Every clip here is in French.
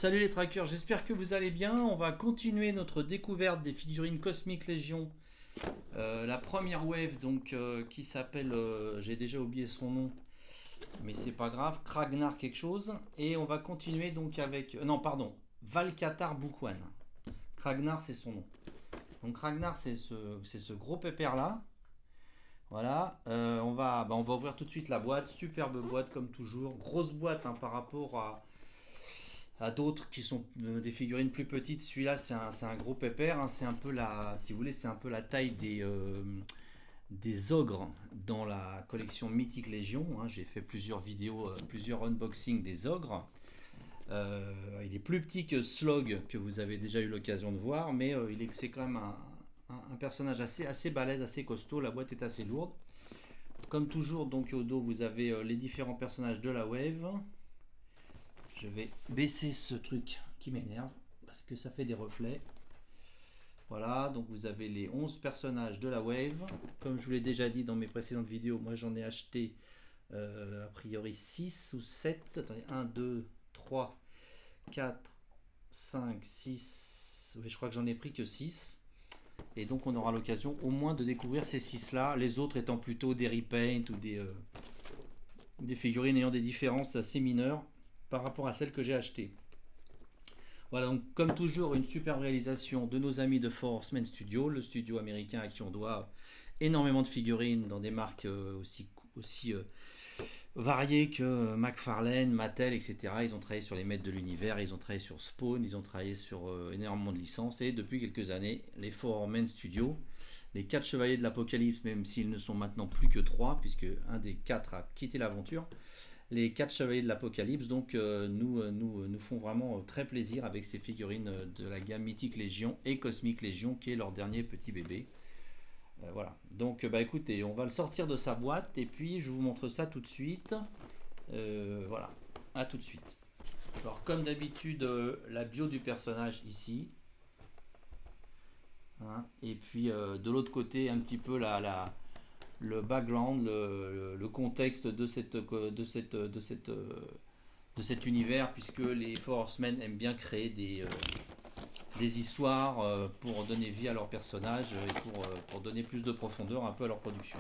Salut les trackers, j'espère que vous allez bien. On va continuer notre découverte des figurines Cosmic Legion. La première wave donc qui s'appelle, j'ai déjà oublié son nom, mais c'est pas grave, Kragnar quelque chose. Et on va continuer donc avec, non pardon, Valkatar Bukwan. Kragnar c'est son nom. Donc Kragnar c'est ce gros pépère là. Voilà, on va ouvrir tout de suite la boîte, superbe boîte comme toujours, grosse boîte hein, par rapport à d'autres qui sont des figurines plus petites. Celui-là c'est un gros pépère, hein. C'est un peu la, si vous voulez, c'est un peu la taille des ogres dans la collection Mythic Legion, hein. J'ai fait plusieurs vidéos, plusieurs unboxings des ogres. Il est plus petit que Slog que vous avez déjà eu l'occasion de voir, mais c'est quand même un personnage assez balèze, assez costaud. La boîte est assez lourde. Comme toujours, donc au dos, vous avez les différents personnages de la wave. Je vais baisser ce truc qui m'énerve parce que ça fait des reflets. Voilà, donc vous avez les 11 personnages de la wave. Comme je vous l'ai déjà dit dans mes précédentes vidéos, moi j'en ai acheté a priori 6 ou 7. Attendez, 1, 2, 3, 4, 5, 6. Oui, je crois que j'en ai pris que 6. Et donc on aura l'occasion au moins de découvrir ces 6 là, les autres étant plutôt des repaint ou des figurines ayant des différences assez mineures par rapport à celles que j'ai achetées. Voilà, donc comme toujours une superbe réalisation de nos amis de Four Horsemen Studio, le studio américain à qui on doit énormément de figurines dans des marques aussi variées que McFarlane, Mattel, etc. Ils ont travaillé sur les maîtres de l'univers, ils ont travaillé sur Spawn, ils ont travaillé sur énormément de licences, et depuis quelques années, les Four Horsemen Studio, les 4 chevaliers de l'Apocalypse, même s'ils ne sont maintenant plus que 3, puisque un des 4 a quitté l'aventure, les 4 chevaliers de l'Apocalypse donc nous font vraiment très plaisir avec ces figurines de la gamme Mythic Legion et Cosmic Legion, qui est leur dernier petit bébé. Voilà, donc écoutez, on va le sortir de sa boîte et puis je vous montre ça tout de suite. Voilà, à tout de suite. Alors comme d'habitude, la bio du personnage ici, hein, et puis de l'autre côté un petit peu le background, le contexte de cet univers, puisque les Four Horsemen aiment bien créer des histoires pour donner vie à leurs personnages et pour donner plus de profondeur un peu à leur production.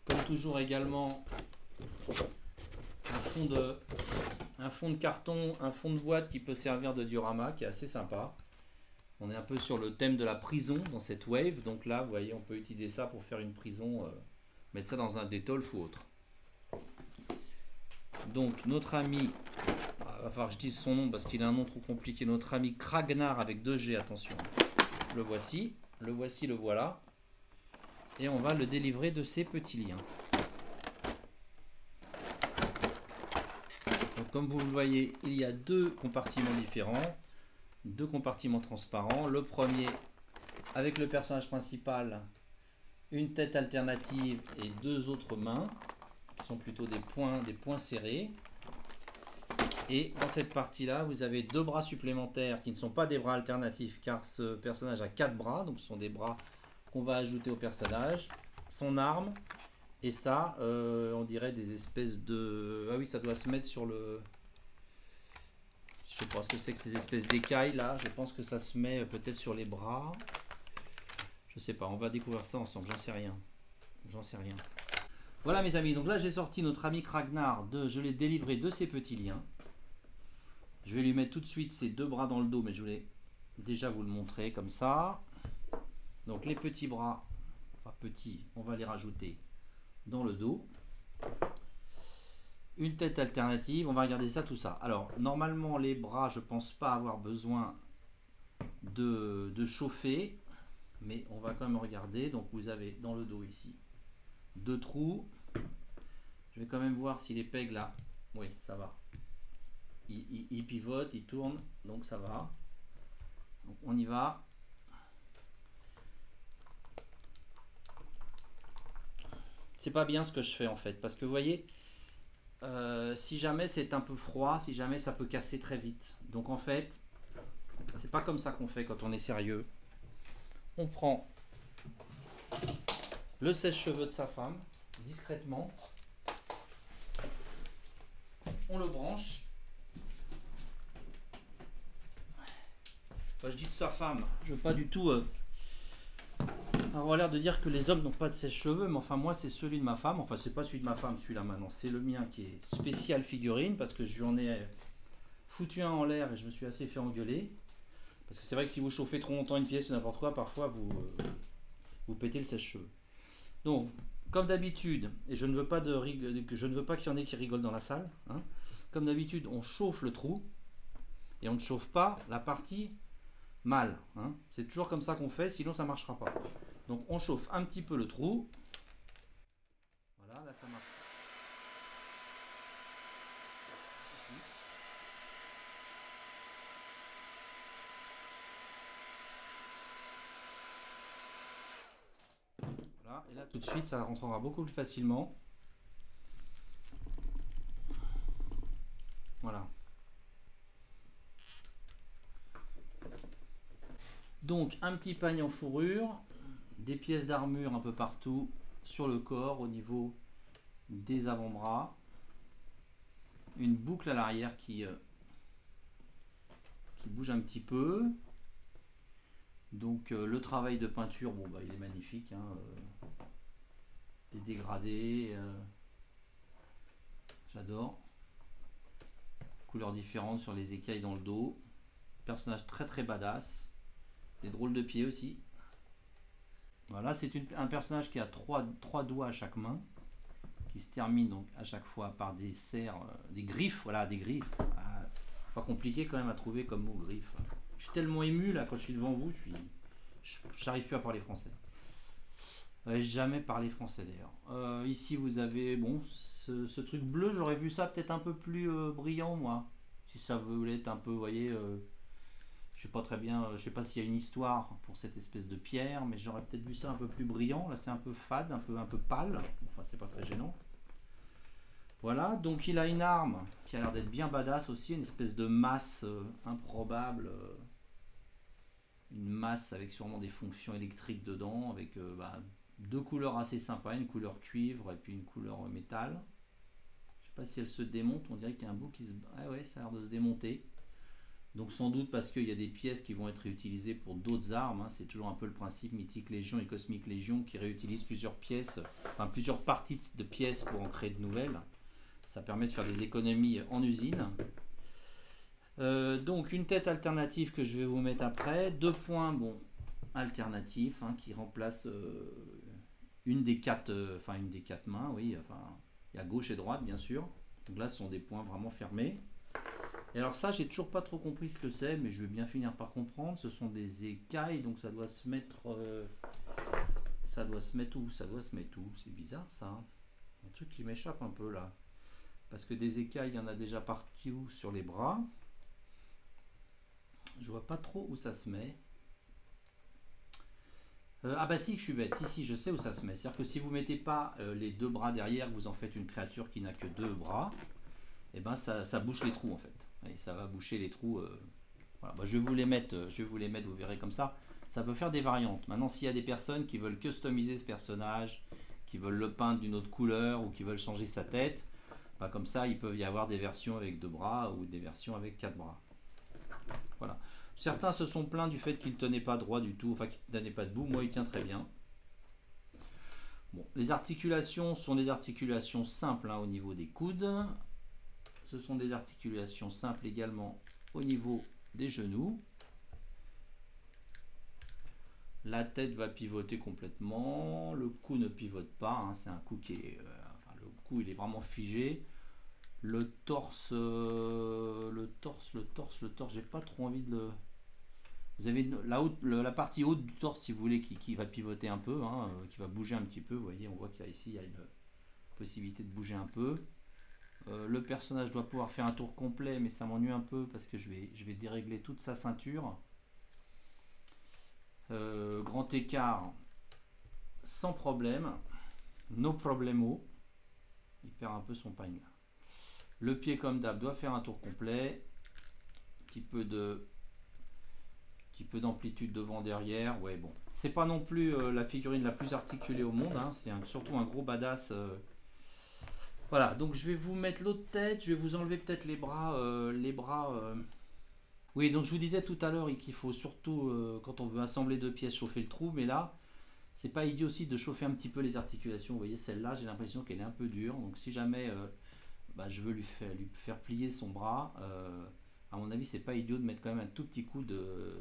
Comme toujours également, un fond de carton, un fond de boîte qui peut servir de diorama, qui est assez sympa. On est un peu sur le thème de la prison dans cette wave, donc là vous voyez on peut utiliser ça pour faire une prison, mettre ça dans un Detolf ou autre. Donc notre ami, il va falloir que je dise son nom parce qu'il a un nom trop compliqué, notre ami Kragnar avec 2 G, attention. Le voici, le voilà. Et on va le délivrer de ses petits liens. Donc comme vous le voyez, il y a 2 compartiments différents. 2 compartiments transparents. Le premier avec le personnage principal, une tête alternative et 2 autres mains qui sont plutôt des poings serrés. Et dans cette partie là vous avez 2 bras supplémentaires qui ne sont pas des bras alternatifs, car ce personnage a 4 bras, donc ce sont des bras qu'on va ajouter au personnage, son arme, et ça on dirait des espèces de, ah oui, ça doit se mettre sur le, je sais pas ce que c'est que ces espèces d'écailles là, je pense que ça se met peut-être sur les bras. Je sais pas, on va découvrir ça ensemble, j'en sais rien. Voilà mes amis, donc là j'ai sorti notre ami Kragnar, je l'ai délivré de ses petits liens. Je vais lui mettre tout de suite ses 2 bras dans le dos, mais je voulais déjà vous le montrer comme ça. Donc les petits bras, enfin petits, on va les rajouter dans le dos. Une tête alternative, on va regarder ça, tout ça. Alors normalement les bras, je pense pas avoir besoin de chauffer, mais on va quand même regarder. Donc vous avez dans le dos ici 2 trous. Je vais quand même voir si les pegs là, oui ça va, il pivote, il tourne, donc ça va. Donc on y va. C'est pas bien ce que je fais en fait, parce que vous voyez, si jamais c'est un peu froid, si jamais ça peut casser très vite. Donc en fait, c'est pas comme ça qu'on fait quand on est sérieux. On prend le sèche-cheveux de sa femme, discrètement. On le branche Enfin, je dis de sa femme. Je veux pas du tout avoir l'air de dire que les hommes n'ont pas de sèche-cheveux, mais enfin moi c'est celui de ma femme. Enfin c'est pas celui de ma femme, celui-là maintenant. C'est le mien qui est spécial figurine parce que je lui en ai foutu un en l'air et je me suis assez fait engueuler. Parce que c'est vrai que si vous chauffez trop longtemps une pièce ou n'importe quoi, parfois vous pétez le sèche-cheveux. Donc, comme d'habitude, et je ne veux pas je ne veux pas qu'il y en ait qui rigolent dans la salle, hein, comme d'habitude, on chauffe le trou et on ne chauffe pas la partie mâle. Hein. C'est toujours comme ça qu'on fait, sinon ça ne marchera pas. Donc on chauffe un petit peu le trou. Voilà, là ça marche. Voilà, et là tout de suite ça rentrera beaucoup plus facilement. Voilà. Donc un petit pagne en fourrure, des pièces d'armure un peu partout sur le corps au niveau des avant-bras, une boucle à l'arrière qui bouge un petit peu. Donc le travail de peinture, bon bah il est magnifique, hein, les dégradés, j'adore. Couleurs différentes sur les écailles dans le dos, personnage très très badass, des drôles de pieds aussi. Voilà, c'est un personnage qui a trois doigts à chaque main, qui se termine donc à chaque fois par des serres, des griffes, voilà, des griffes. Pas compliqué quand même à trouver comme mot griffes. Je suis tellement ému là quand je suis devant vous, j'arrive plus à parler français. Jamais parlé français d'ailleurs. Ici vous avez bon ce truc bleu, j'aurais vu ça peut-être un peu plus brillant moi. Si ça voulait être un peu, vous voyez, je sais pas très bien, je sais pas s'il y a une histoire pour cette espèce de pierre, mais j'aurais peut-être vu ça un peu plus brillant. Là c'est un peu fade, un peu pâle. Enfin c'est pas très gênant. Voilà, donc il a une arme qui a l'air d'être bien badass aussi, une espèce de masse improbable. Une masse avec sûrement des fonctions électriques dedans, avec deux couleurs assez sympas, une couleur cuivre et puis une couleur métal. Je sais pas si elle se démonte, on dirait qu'il y a un bout qui se... Ah ouais, ça a l'air de se démonter. Donc sans doute parce qu'il y a des pièces qui vont être réutilisées pour d'autres armes, hein. C'est toujours un peu le principe Mythique Légion et Cosmic Légion qui réutilisent plusieurs pièces, enfin plusieurs parties de pièces pour en créer de nouvelles. Ça permet de faire des économies en usine. Donc une tête alternative que je vais vous mettre après, deux points bon alternatifs hein, qui remplacent une des quatre mains, oui, enfin il y a gauche et droite bien sûr. Donc là ce sont des points vraiment fermés. Et alors ça j'ai toujours pas trop compris ce que c'est, mais je vais bien finir par comprendre. Ce sont des écailles, donc ça doit se mettre ça doit se mettre où c'est bizarre ça, hein. Un truc qui m'échappe un peu là, parce que des écailles il y en a déjà partout sur les bras. Je vois pas trop où ça se met. Ah bah si, je suis bête. Si, je sais où ça se met. C'est-à-dire que si vous mettez pas les deux bras derrière, vous en faites une créature qui n'a que deux bras, et ben ça bouche les trous en fait. Et ça va boucher les trous. Voilà. Bah, je vais vous les mettre, vous verrez comme ça. Ça peut faire des variantes. Maintenant, s'il y a des personnes qui veulent customiser ce personnage, qui veulent le peindre d'une autre couleur ou qui veulent changer sa tête, bah, comme ça, il peut y avoir des versions avec deux bras ou des versions avec quatre bras. Voilà. Certains se sont plaints du fait qu'il ne tenait pas droit du tout, enfin qu'il ne tenait pas debout. Moi, il tient très bien. Bon, les articulations sont des articulations simples hein, au niveau des coudes. Ce sont des articulations simples également au niveau des genoux. La tête va pivoter complètement. Le cou ne pivote pas. Hein, c'est un cou qui est... le cou, il est vraiment figé. Le torse, j'ai pas trop envie de le... Vous avez la partie haute du torse, si vous voulez, qui va pivoter un peu, hein, qui va bouger un petit peu. Vous voyez, on voit qu'ici, il y a une possibilité de bouger un peu. Le personnage doit pouvoir faire un tour complet, mais ça m'ennuie un peu parce que je vais dérégler toute sa ceinture. Grand écart, sans problème. No problemo. Il perd un peu son pagne là. Le pied comme d'hab doit faire un tour complet. Petit peu d'amplitude devant derrière. Ouais bon. C'est pas non plus la figurine la plus articulée au monde. Hein. C'est surtout un gros badass. Voilà, donc je vais vous mettre l'autre tête. Je vais vous enlever peut-être les bras. Oui, donc je vous disais tout à l'heure qu'il faut surtout, quand on veut assembler deux pièces, chauffer le trou. Mais là, c'est pas idiot aussi de chauffer un petit peu les articulations. Vous voyez, celle-là, j'ai l'impression qu'elle est un peu dure. Donc si jamais je veux lui faire plier son bras, à mon avis, c'est pas idiot de mettre quand même un tout petit coup de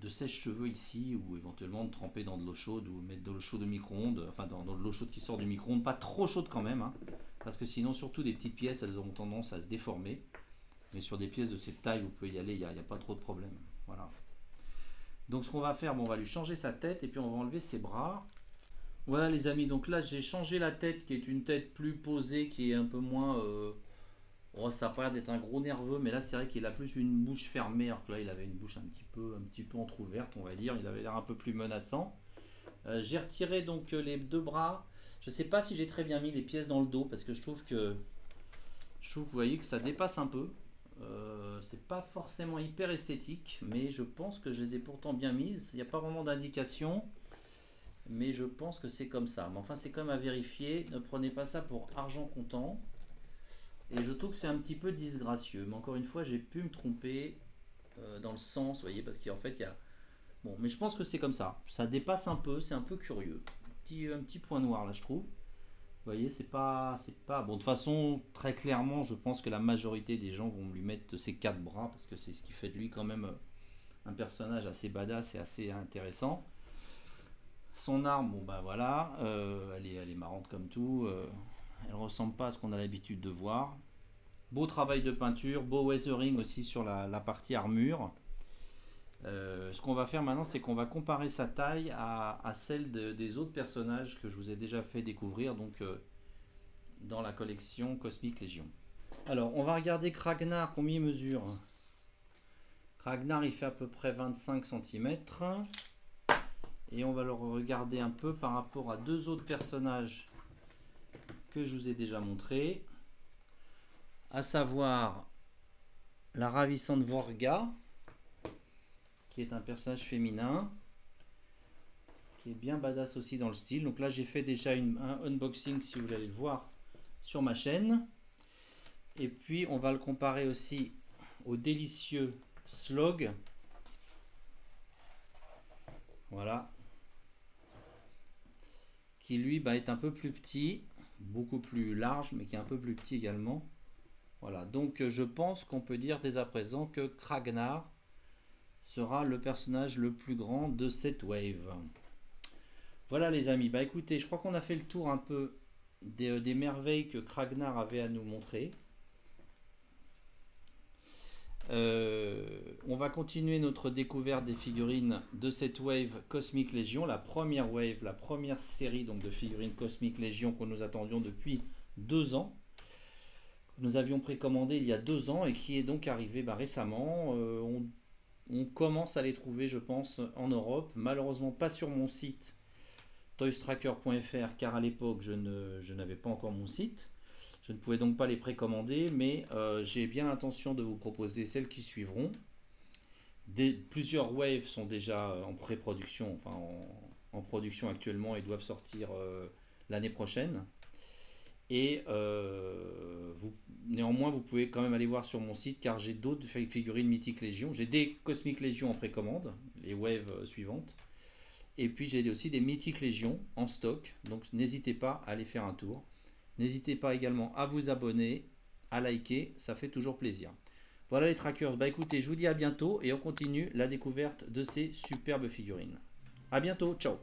sèche-cheveux ici, ou éventuellement de tremper dans de l'eau chaude, ou mettre de l'eau chaude au micro-ondes, enfin dans de l'eau chaude qui sort du micro-ondes, pas trop chaude quand même, hein, parce que sinon, surtout des petites pièces, elles auront tendance à se déformer. Mais sur des pièces de cette taille, vous pouvez y aller, il n'y a pas trop de problème. Voilà. Donc ce qu'on va faire, on va lui changer sa tête et puis on va enlever ses bras. Voilà les amis, donc là j'ai changé la tête qui est une tête plus posée, qui est un peu moins... Oh, ça a pas l'air d'être un gros nerveux, mais là c'est vrai qu'il a plus une bouche fermée, alors que là il avait une bouche un petit peu entrouverte, on va dire. Il avait l'air un peu plus menaçant. J'ai retiré donc les deux bras. Je sais pas si j'ai très bien mis les pièces dans le dos, parce que je trouve que vous voyez que ça dépasse un peu. C'est pas forcément hyper esthétique, mais je pense que je les ai pourtant bien mises. Il n'y a pas vraiment d'indication, mais je pense que c'est comme ça. Mais enfin, c'est quand même à vérifier. Ne prenez pas ça pour argent comptant. Et je trouve que c'est un petit peu disgracieux. Mais encore une fois, j'ai pu me tromper dans le sens, vous voyez, parce qu'en fait, il y a... Bon, mais je pense que c'est comme ça. Ça dépasse un peu, c'est un peu curieux. Un petit point noir là, je trouve. Vous voyez, c'est pas... Bon, de toute façon, très clairement, je pense que la majorité des gens vont lui mettre ses quatre bras, parce que c'est ce qui fait de lui quand même un personnage assez badass et assez intéressant. Son arme, bon bah voilà, elle est marrante comme tout. Elle ressemble pas à ce qu'on a l'habitude de voir. Beau travail de peinture, beau weathering aussi sur la partie armure. Ce qu'on va faire maintenant, c'est qu'on va comparer sa taille à celle des autres personnages que je vous ai déjà fait découvrir donc dans la collection Cosmic Legion. Alors, on va regarder Kragnar, combien il mesure. Kragnar, il fait à peu près 25 cm. Et on va le regarder un peu par rapport à deux autres personnages que je vous ai déjà montrés, à savoir la ravissante Vorga, qui est un personnage féminin, qui est bien badass aussi dans le style. Donc là, j'ai fait déjà un unboxing, si vous voulez le voir, sur ma chaîne. Et puis, on va le comparer aussi au délicieux Slog. Voilà. Qui lui est un peu plus petit, beaucoup plus large, mais qui est un peu plus petit également. Voilà, donc je pense qu'on peut dire dès à présent que Kragnar sera le personnage le plus grand de cette wave. Voilà les amis, bah écoutez, je crois qu'on a fait le tour un peu des merveilles que Kragnar avait à nous montrer. On va continuer notre découverte des figurines de cette wave Cosmic Legion, la première wave, la première série donc de figurines Cosmic Legion que nous attendions depuis 2 ans. Nous avions précommandé il y a 2 ans et qui est donc arrivé récemment. On commence à les trouver, je pense, en Europe. Malheureusement pas sur mon site toystracker.fr, car à l'époque je n'avais pas encore mon site. Je ne pouvais donc pas les précommander, mais j'ai bien l'intention de vous proposer celles qui suivront. Plusieurs waves sont déjà en pré-production, enfin en production actuellement et doivent sortir l'année prochaine. Et néanmoins, vous pouvez quand même aller voir sur mon site, car j'ai d'autres figurines Mythic Legion. J'ai des Cosmic Legion en précommande, les waves suivantes. Et puis j'ai aussi des Mythic Legion en stock, donc n'hésitez pas à aller faire un tour. N'hésitez pas également à vous abonner, à liker, ça fait toujours plaisir. Voilà les trackers, bah écoutez, je vous dis à bientôt et on continue la découverte de ces superbes figurines. À bientôt, ciao.